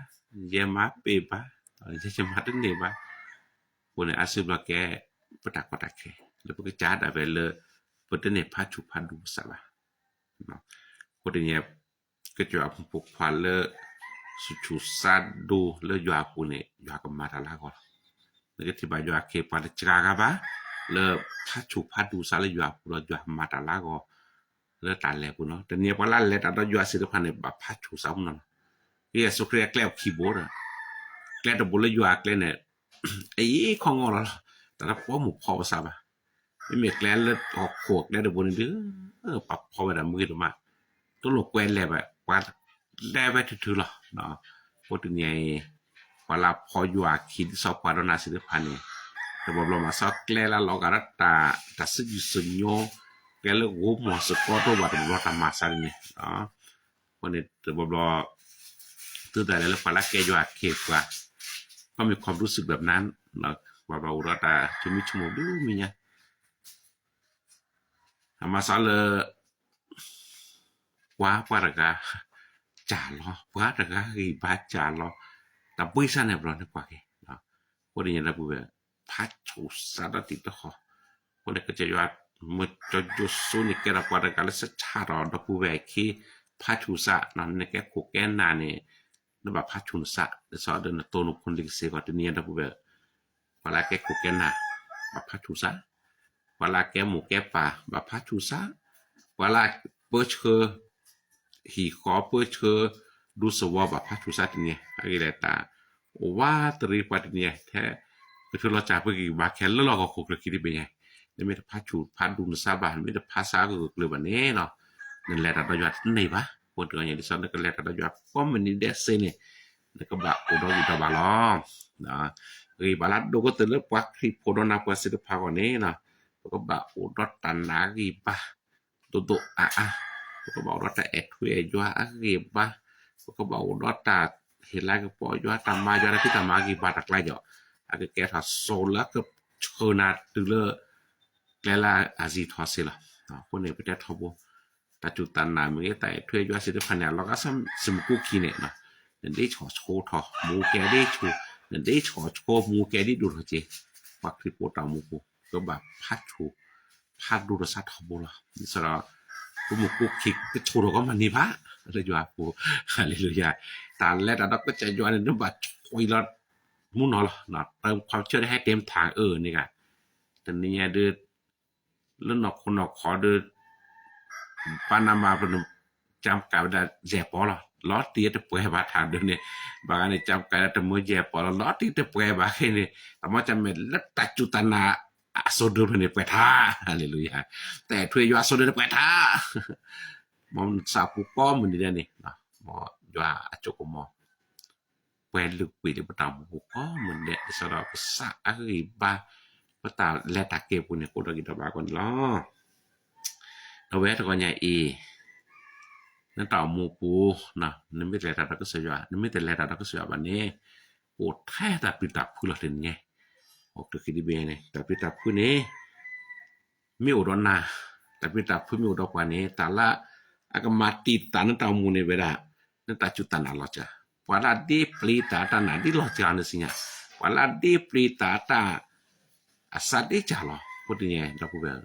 เยมาเปปะจะมาถึงไหนปะคนอาซึบละแกปตักแค่แล้วก็จาดเอาเลยปตเนี่ยพาชุพันดูซะละเนาะคนเนี่ยก็จะว่าพวกควันเลยสุชุสัดดูเลยยากูเนี่ยยาก็มาทะละก่อนแล้วก็ที่บ่ายาเคปาจกาบะเลยพาชุพันดูซะเลยยากูเลยยามาทะละก็เลยตาแลกูเนาะแต่เนี่ยพอละแล้วตายาสิพันเนี่ยบ่พาชุซะมันเฮียสุเครียแกลบคีย์บอร์ดแกลตบ่เลยยาแกลเนี่ยไอ้ของอ่ะแต่ถ้าพอหมู่พอซะบ่ไม่มีแกลเลยออกโคกได้ดบ่นี่เด้อปรับพอไว้ดมือตมาตัวโลกแกวนแล้วแบบว่าได้ไปถือๆหรอเนาะพวกนี้เวลาพออยู่คิดสอบกว่านาสิพันนี่แต่บ่เรามาสอบแกลละลอกระตาสึกสึญโยแกเลยโอ้หมอสกอตัวว่าบ่ทำมาซะนี่เนาะคนนี้แต่บ่เราตื่นแต่แล้วพอละแกอยู่เขตกว่าก็มีความรู้สึกแบบนั้นเนาะว่าเรารอตาจะมีชั่วโมงดูมีเนี่ยมาซะเลยว่าparaga chalo paraga i ba chalo ta puisa ne bro ne kwa ke no ko ni na bu be pha chu sa da ti to ho ko ne ke je ya mo jo jo su ni ke ra paraga le sa cha ro da bu be ki pha chu sa na ne ke ko ke na ne no ba pha chu sa de so de na to no kun lik se ko ti ni da bu be wala ke ko ke na ba pha chu sa wala ke mu ke pa ba pha chu sa wala po chhe hiขอเพื่อเชอดูสวบพัทุสัตเนี่ยอะไรตาว่าตรีปัตเนี่ยแท้คือเราจะเพื่อบาแค่แล้วเราก็คงคิดได้เป็นไงไม่ได้พัชุพัดูนซาบานไม่ได้ภาษาก็คือแบบนี้เนาะนั่นแหละเราอยู่ที่ไหนวะปวดอย่างที่สอนนั่นก็แหละเราอยู่ก็มันนี่เดซเนี่ยแล้วก็แบบอุดรอยู่ตะบาลองนะบาลัดดูก็ตื่นแล้วปักที่โพดนาปัสสิทธิ์ภาคนี้เนาะแล้วก็แบบอุดรตันนากีปะตัวก็บอกว่าแต่เอ็ดคุยยัวอักเก็บบ่ก็บอกว่าแต่เห็นแล้วก็ปล่อยยัวตามมายัวที่ตามมากี่บาทตักไล่จ่ออักแกถ้าโซลก็เชิญนาตึเลแกละอาจีทอสิล่ะคนนี้ไปแต่ทบแต่จุดตันนามือแต่ถ้วยยัวสิทธิ์พันเนี่ยเราก็สมกุคีเนี่ยเนาะนั่นได้ฉอโชทอหมูแกได้ชูนั่นได้ฉอโชหมูแกได้ดูเจปักที่โปตามูกูก็แบบพัดดูรสชาติทบล่ะนี่สระผู้มุกคิกก็โชรก็มันนี่พะเลยอยู่อ่ะผู้ฮาเลลูยาตาแลตาดก็จะอยู่อันนั้นบัดโอยละมุนเนาะเนาะเติมความเชื่อได้ให้เต็มทางนี่ก็แต่นี่เด้อแล้วนอกคนนอกขอเด้อปานามาเพิ่นจำกะได้แย่ปอละล้อตีแต่ป่วยบาทางเด้อนี่บางอันนี่จำกะแต่มื้อแย่ปอละล้อตีแต่ป่วยบาแค่นี่แต่ว่าจำแม่นละตัจุตนาโซเดอร์เนี่ยไปท่าฮาเลลูยาแต่ถ้วยยาโซเดอร์ไปท่ามันสาปุป้อมนี่เนี่ยเนาะหมอยาอจกมอแปลลึกปีเดบตามปุป้อมเนี่ยสระภาษาอะกีบาปตาแลตาเกปุเนี่ยโคตรกิตบาก่อนล้อเอาไว้ตะกอนใหญ่นั่นต่อหมู่ปูนะนั่นไม่แต่ตาก็เสียนั่นไม่แต่แลตาก็เสียบัดนี้โอแท้ตาปิตาพูละถึงไงWaktu kini bene tapi tapu ni mi udona tapi tapu mi udok wani tala akan mati tanah tamu ni beda nenta juta naloja wala di pelita tanah di loja anasinya wala di pelita ta asadi jalo putihnya tapu bel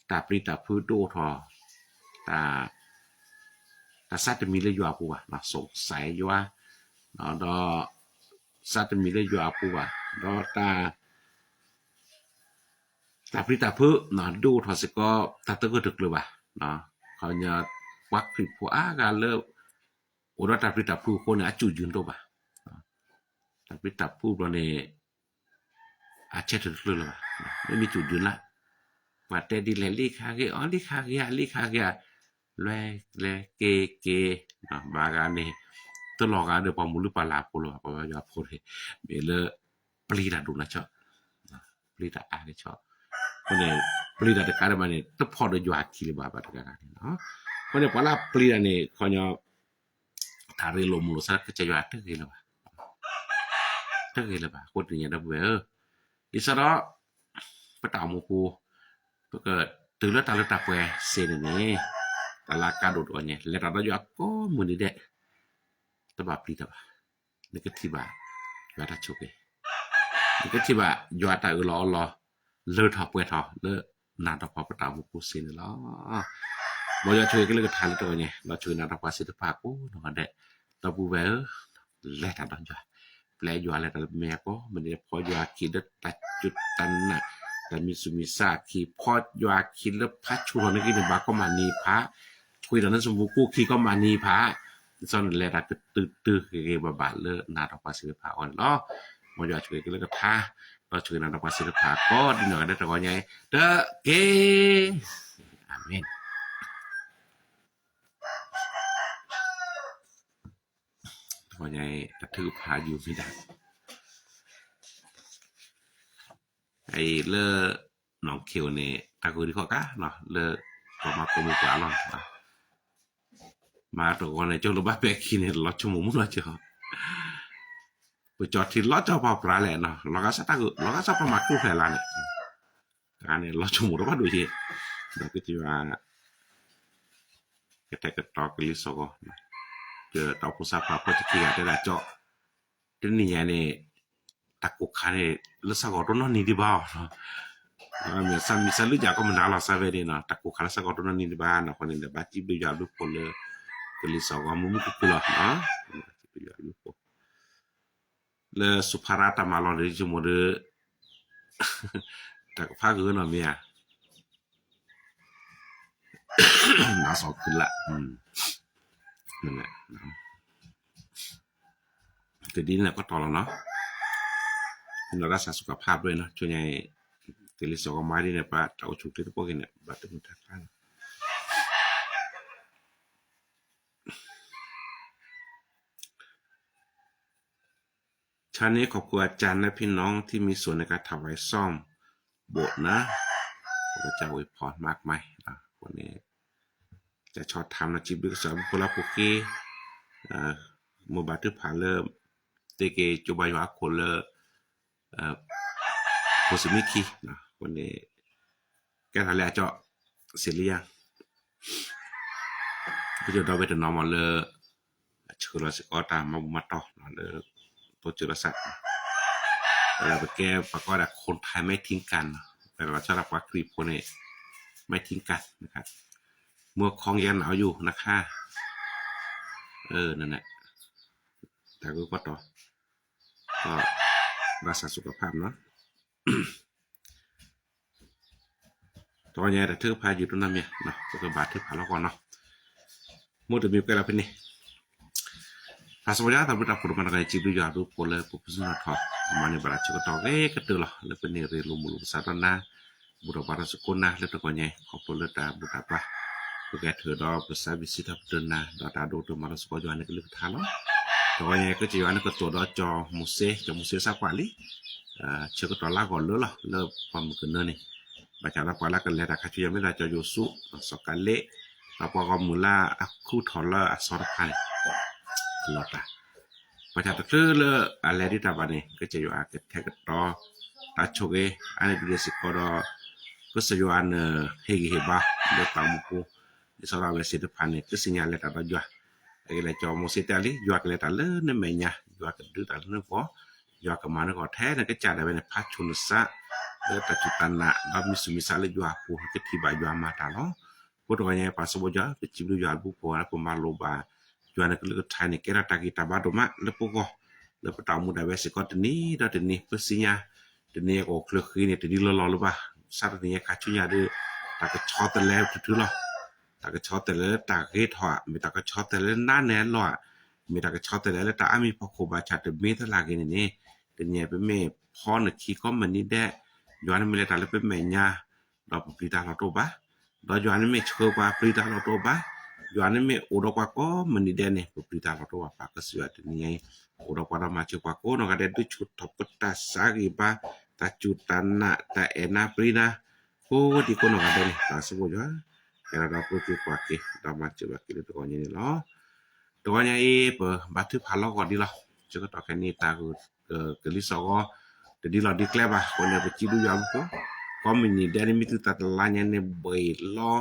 tapi tapu do tho ta sat mi le yo apu wa na so sai yo na do sat mi le yo apu wa do ta tapi tapu na do tho se ko ta to ko tuk le ba naเขาเนาวักผิดผัวกาเลโอรตาปิตาผู้คนอาจุยืนโตบ่ตาปิตาผู้บ่นี่อาเชตเลยล่ะไม่มีจุดยืนละว่าแต่ดิแลลิคาเกอลิคาเกแลเกเกบากานี่ ตลอกเดปอมุลุปาลาโพโลปะยาโพเรเบเลปลีดาดูนะชอปลีดาอาเดชอคนเนี่ยปลีดาde cara mane te podo yo akile baba de cara noคนเนี่ยปลาปลีดาเนี่ยคนเนี่ยทาเรโลมุลซะก็จะyo ate ke la ba te ke la ba คนเนี่ยดะเวอิสระปะตามูปูก็ตึละตาละตาแปเซนนี่ตาลากาโดดอนเนี่ยแล้วเราyo ko mu ni de taba pli taba negativa yata choke negativa yata lo le tha pwe tha le na ta pa ta mu ku sin la bo ya choke le ka tha le to ne la choke na ta pa sit pa ko no de ta bu ve le ta dan ja ple yo le ta me ko me ne pho yo ki de ta chut tan na ta mi su mi sa ki pho yo ki le pha chu ne ki ne ba ko ma ni pha chui da na su bu ku ki ko ma ni phaซอนแลดาตื้อๆเกบาเลนาดอกปาศิลปะอ่อนล้อบ่อยากช่วยกันเลยก็ท่าเราช่วยนาดอกปาศิลปะก็ดีหน่อยได้ตะกอใหญ่เด้อเกอาเมนตะกอใหญ่กระทืบพาอยู่ไม่ได้ไอ้เลอน้องเขียวนี่ตะกูดีขอกะเนาะเลอก็มาก็มือกว่าล้อมาตรงnày cho nó bắt bé khi này lót cho mồm nó chưa bây giờ thì lót cho vào ra lẹ nó cái sao ta nó cái sao mặt cũng phải là này cái này lót cho mồm nó bắt đuổi gì đó cái gì mà cái cái trò cái lý số giờ tao cũng sao phải cái kia để là cho cái này ta cũng khai này nó sao có nó đi bao mình sao lúc giờ có mình nào sao về đi nó ta cũng khai sao có nó đi bao nó còn để bắt chip bây giờ lúc còn le sa wa mu ku kula na le suparata malo de jumo de ta pha ge na me ya na so kulaนั่นแหละแต่ดีนี่ก็ต่อแล้วเนาะเรารักษาสุขภาพด้วยเนาะช่วยให้เตลิสก็มาดีเนี่ยปะเตาฉุกที่พวกเนี่ยบัดมุทักกันชานี้ขอบคุณอาจารย์และพี่น้องที่มีส่วนในการถวายซ่อมโบสถ์นะพระเจ้าอวยพรมากมายนะวันนี้จะชอบทำนะจิบิกษาบุคลาภุกีมบาทึผ่านเริ่มเตเกจุบายวาคนเลโพสิมิคีนะวันนี้แกทะเลเจาะเสร็จหรือยังก็จะเราไปถึงนอมเลยเชื่อเราสิก็ตามมาต่อเลยตัวจุลศักดิ์เราไปแก้ประกอบกับคนไทยไม่ทิ้งกันแต่เราจะรับว่าคลิปคนนี้ไม่ทิ้งกันนะครับเมื่อคองยันหนาวอยู่นะคะนั่นแหละแต่ก็ต่อก็รักษาสุขภาพเนาะตอนนี้แต่เธอพาอยู่ตรงนั้นเนี่ยเนาะก็บาดเธอพาแล้วก่อนเนาะหมดมีกันแล้วเป็นนี่Pasal tak berita kurban dengan cipu jadu pola popular thok mana beracu ketok ketulah lepas ni relu mulu sarana budak para sekolah lepas konya kopol lepas budak apa bukan terdo besar visit abduna data do tu malas sekolah jualan ke lepas thalah konya ke jualan ke tu do jo muse sakwali cek tolak gol lah le pamukena ni baca la pala ke le tak kacu yang mela jo yusu sokale apa kamula aku thola asorkan lota pada betul ala di tabane kejayu aket teketo tachoge ane di sikoro keseyuan hegi-heba le tamuku di sora wesi depan ke sinyal ta jua le cho mo sitali jua le ta le ne menya jua ke du ta ne po jua ke mana ko the ne ke cha da ne pha chun sa le ta chutana da misumi sa le jua pu ke tiba jua mata no potonya pas boja ke cibu jua bu po na pemaloba juana ke letai ni kira taki tabadoma lepogo lepetamu da wesi ko teni da teni pesinya teni ko klekhi ni teni lo lo ba sat ni kachunya de ta ke chot le tu lo ta ke chot le ta ke thwa mi ta ke chot le na ne lo mi ta ke chot le ta ami poko ba chat me ta la ke ni teni pe me pho ne ki ko man ni de juana mi le ta le pe me nya do pri ta lo to ba do juana me chho ba pri ta lo to ba อยู่อันนี้ไม่โอดกว่าก็มันนี่เด่นเนี่ยปริตาเราตัวปากก็เสือตัวนี้โอดกว่าเรามาเจอกว่าก็นก็ได้ด้วยชุดทบตาสากีบาตาจุตันนะตาเอนาปรินาโอ้ดีก็นก็ได้เนี่ยตาสมุยว่าเราเราพูดกว่ากี่เรามาเจอว่ากี่ตัวนี้เนาะตัวนี้เปิดบัตรผ่านเราก่อนดีละเจอก็ต่อแค่นี้ตาก็ลิสก็แต่ดีเราดีแกล้บ่ะคนเนี่ยไปจีดูยามก็มันนี่เด่นมีตัวตาลายเนี่ยเบยล้อ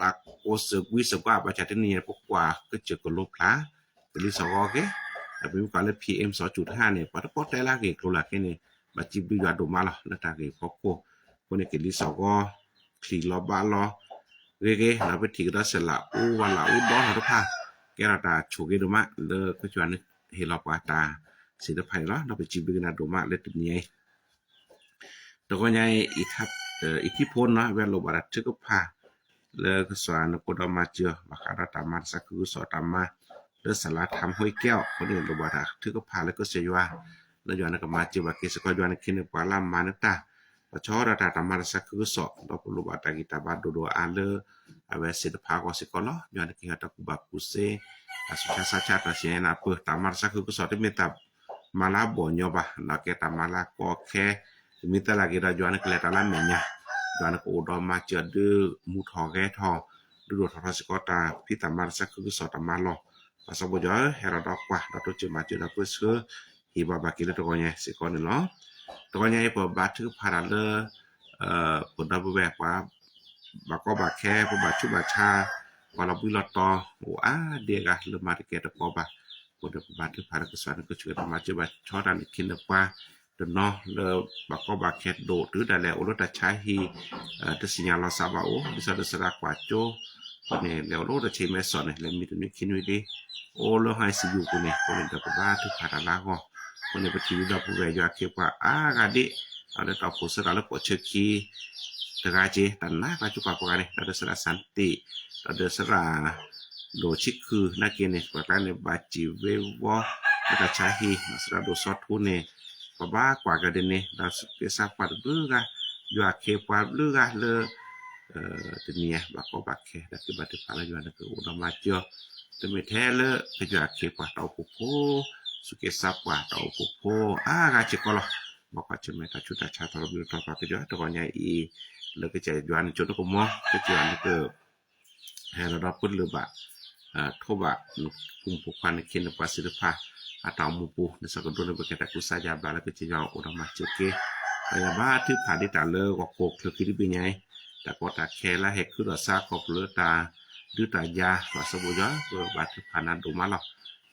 tak ose gui sebab baca ni pokwa kecek lopla beli sogoke tapi kalau PM 2.5 ni pada potel lagi keluar kini baci bi gado malah letak ke pokko kone ke li sogo kli lo ba lo gege na pe ti da sela u wala u do ha pa ke ra ta chuge do ma le ko chuan he lo pa ta si da phai lo na pe ji bi na do ma le tu ni ai to ko nyai ithi phon na we lo ba ta ko pa leก็สอนก็ดมาเจอบักราตามาสักคือสอตามาเลสลาทำห้วยแก้วคนอื่นบ่ว่าถือก็พาแล้วก็เสียว่าแล้วย้อนก็มาเจอบักเกสก็ย้อนคินปาลามมานะตาปะชอราตามาสักคือสอดอกลุบาตากิตาบาโดอาเลอเวสิตพาก็สิก็ลอย้อนกิหาตะกุบากุเซอาสุชาสาชาตะเสนาเปตามาสักคือสอดเมตามาลาบ่ญอบะนะเกตามาลาก็แค่มิตาลากิราย้อนกเลตาลาเมญะย้อนก็ดอมาเจอดื้อมูทอแกทอดูทอสกอตาพิตามาสักคือสอตามาลอภาษาบ่ยอเฮราดอกว่าดอกเจมาเจอดอกเสือฮิบาบากิเลตก็เนี่ยสิก่อนเนาะตก็เนี่ยบ่บาถือพาราเลผลดบ่แบบว่าบาก็บาแค่บ่บาชุบาชาพอเราบุลตอโอ้เดกะเลมาเกตก็บาผลบาถือพาราก็สอนก็ช่วยมาเจอบาชอดันคินว่าเนาะเลบาก็บาแค่โดหรือได้แล้วรถตาใช้ฮีตะสิญญาลาซาบาโอดิซาดสรากว่าโจเนี่ยแล้วรถตะเชเมสอนเนี่ยแล้วมีตัวนี้คินไว้ดิโอ้แล้วให้สิอยู่ตัวเนี่ยคนเดียวก็บ้าทุกพาราลาก็คนเนี่ยไปทีวีเราผู้แวอยากเก็บว่ากะดิเอาได้ต่อโพสต์แล้วก็เช็คคีตะกาเจตันนะก็จุกะปกะเนี่ยเราสระสันติเราสระโดชิคือนักเกเนี่ยปกะเนี่ยบาจิเววอตะใช้ฮีสระโดซอทุเนี่ยบ้ากว่ากันเนี่ยเราจะทราบว่าเบื่ออยู่อาเคปว่าเบื่อเลยตัวนี้บักก็บักแค่แต่คือบัตรพาราอยู่นั่นคืออุดมมาเจอแต่ไม่แท้เลยก็อยู่อาเคปว่าเต่าโพโพสุเกทราบว่าเต่าโพโพกาจิก็หรอบอกว่าจะไม่ตัดชุดตัดชาตลอดอยู่ต่อไปก็จะตัวใหญ่อีแล้วก็จะอยู่อันจนก็มอก็จะอันก็ให้เรารับพูดเลยบ่โทบะภูมิผูกพันในเขตภาษีภาatau mupu nesa kedone beketa kusaja bala ke tiga ora maceke ya ba tu phadi ta le ko kok le kiri binyai ta ko ta khela he ku da sa ko le ta du ta ya wa so bo ja ko ba tu phana do ma lo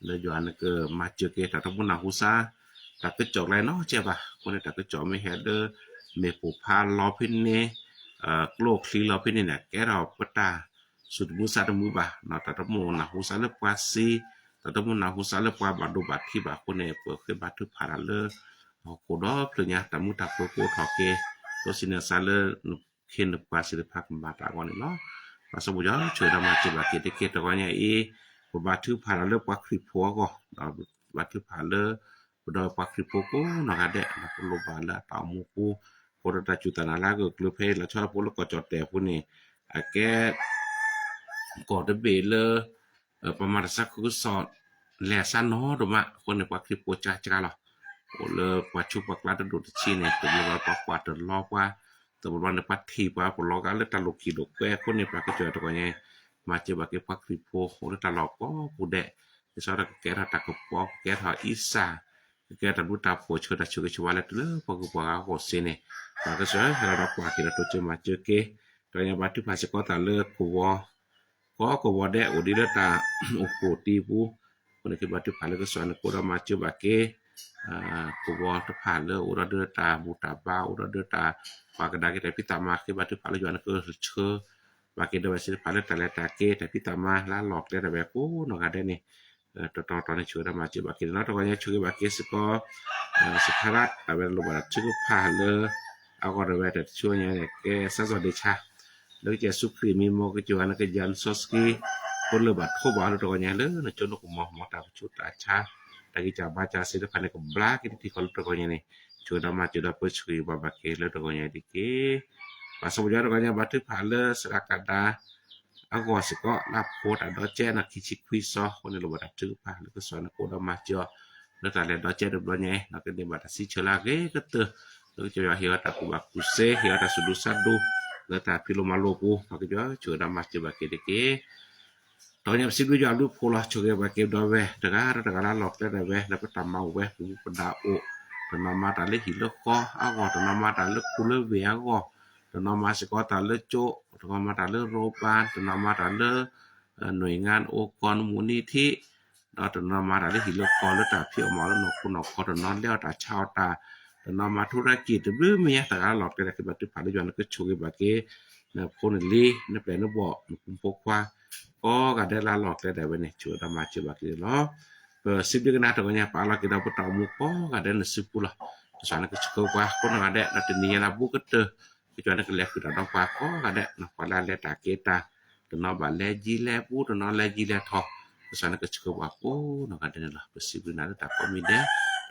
le jo an ke maceke ta to na husa ta ke chok lai no che ba ko ne ta ke chok me he de me pu pha lo phin ne klo kli lo phin ne ke ra pata sud musa ta mu ba na ta to mo na husa le pasiแต่ตมุนาหุสาเลปว่าบาดบัดที่บาคนเนี่ยเปิดคือบัดทุกพาราเลโคดอพญาตมุตาโกโกทอเกตัวสิเนซาเลเคนปาสิภาคบาตากอนเนาะภาษาบุญช่วยเรามาจิบาเกตเกตก็เนี่ยบัดทุกพาราเลปว่าคริโพก็บัดทุกพาเลบดปว่าคริโพโกนกะเดนะโลบาละตามูปูโครตาจุตนาลาก็กลือเพละชอบพลก็จอดแต่ผู้นี่แกกอดเบเลประมาณสักคือสอดแลซันเนาะดมะคนในปากคลิปโปจาจาหรอโอเลปาชุปากลาดดุชีเนี่ยตัวเราปากกวาดลอกว่าตัววันในปัททีปาปลอกาเลตลกิดกแกคนในปากก็เจอตัวเนี่ยมาเจอบักปากคลิปโปโหตลอกก็ผู้เดะที่สอดแกถ้าตะกปอแกถ้าอีสาแกถ้าบุตาโพชดชุกชวาเลตเลปากปากก็เสเนปากก็เจอให้เราปากที่เราตัวเจอมาเจอเกตัวเนี่ยบัดที่ภาษาก็ตาเลกก็วอเดะอุดิเลตาโอโปตีปูคนที่บัดที่ผ่านแล้วก็สอนก็รามาเจอบาเกก็วอตผ่านแล้วอุระเดตาบูตาบาอุระเดตาปากกระดาเกแต่พิตามาคือบัดที่ผ่านแล้วอยู่อันก็เชอบาเกเดว่าสิผ่านแล้วแต่ละตาเกแต่พิตามาลาหลอกได้แต่แบบโอ้นอกได้นี่ตอนนี้ช่วยรามาเจอบาเกเนาะตอนนี้ช่วยบาเกสก็สุขรัตเอาเป็นลบบัดชื่อผ่านเลยเอาก็ได้แต่ช่วยเนี่ยแกซะสวัสดีชาแล้วจะสุครีมีโมกจวนก็ยันซอสกีคนเลยบัดโทบาลตัวเนี่ยเลยนะจนก็มองตาชุดอาชาแต่กิจบาจาศิลปะเนี่ยก็บลากิที่คนตัวเนี่ยนี่ช่วยมาจุดเปิดช่วยบาบาเกลตัวเนี่ยดิเกภาษาบุญตัวเนี่ยบัดที่ผ่านเลยสระกัดา อาก็สิก็รับโคดดอเจนะคิชิคุยซอคนในระบบจื้อพาหรือก็สอนโคดมาเจอแล้วแต่ดอเจดบไงแล้วก็ในบัดสิเชลาเกก็เตแล้วจะเฮียตะกูบักกุเซเฮียตะสุดุสัดูแล้วแต่พิโลมาโลปูก็จะเจอดามาเจบาเกเดเกตอนนี้สิบอยู่ลูกโคลาชเกบาเกดอเวตะกาตะกาลอกได้เวแล้วก็ตามมาเวปูปดาโอตนมาตาเลหิลก็อาก็ตนมาตาเลกุเลเวก็ตนมาสิก็ตาเลโจตนมาตาเลโรบานตนมาตาเลหน่วยงานองค์กรมูลนิธิตนมาตาเลหิลก็แล้วตาเพียวหมอแล้วนกนกก็ตนแล้วตาชาวตาตนมาธุรกิจหรือมีตะกาหลอกได้คือบัดผ่านย้อนก็ชกบาเกนะคนลีนะแปลนบ่คุมพกว่าก็ก็ได้ลาหลอกได้ไว้นี่ช่วยตามาเจบาเกเนาะsip dia kena tanya pala kita putamu ko ada nasipula sana ke cukup wah ko na ada na tenia labu kete kecuali ke lek kita dong pa ko ada na pala le ta kita tena ba leji le pu tena leji le tho sana ke cukup wah ko na ada lah sip na ta ko mi de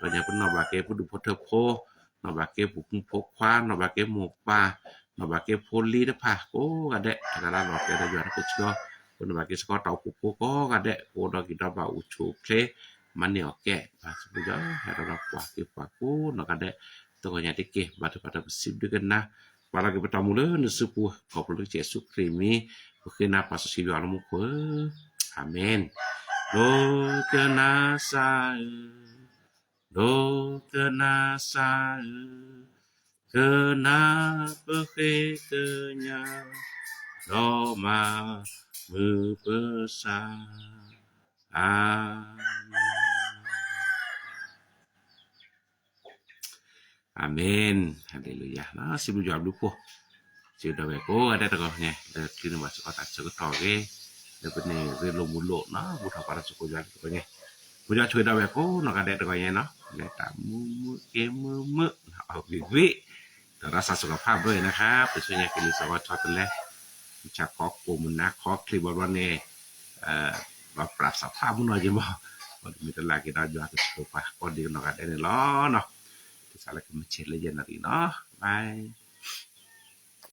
tanya pun na ba ke pu du photo ko na ba ke pu pok kwa na ba ke mo pa na ba ke poli de pa ko ada kala lo ke da ya ke cukupคนบากิสก็ตอปุก็ก็ได้โอดกิตาบาอุชูเพลมันเนี่ยแก่บาสปุจาให้เรากว่าที่ปากูนก็ได้ตัวอย่างที่เกบาดปาดสิบด้วยกันนะปาลากิปตามุเลนสุปูขอบพระเจ้าสุครีมีโอเคนะปัสสิวาลมุขอาเมนโลกนาซาโลกนาซาkenapa ketenya Roma berbesar. Amin. Haleluya. Nah, sebelum jawab lupa. Sudah beko ada tokohnya. Kini masuk otak sekolah ke. Dapat ni relo muluk nah buta para sekolah tokohnya. Punya cuy dah beko nak ada tokohnya nah. Leta mumu kememe. Oke. Rasa สุขภาพด้วยนะครับไปช่วยกันลิสวัสดิ์กันแล้วจากขอโกมุนะขอคลิปวันนี้มาปรับสภาพมันหน่อยจังบ่บ่มีตลาดกินได้ยอดสุขภาพก็ดีเนาะกันได้เนาะที่สารกินเช็ดเลยเย็นน่ะดีเนาะบาย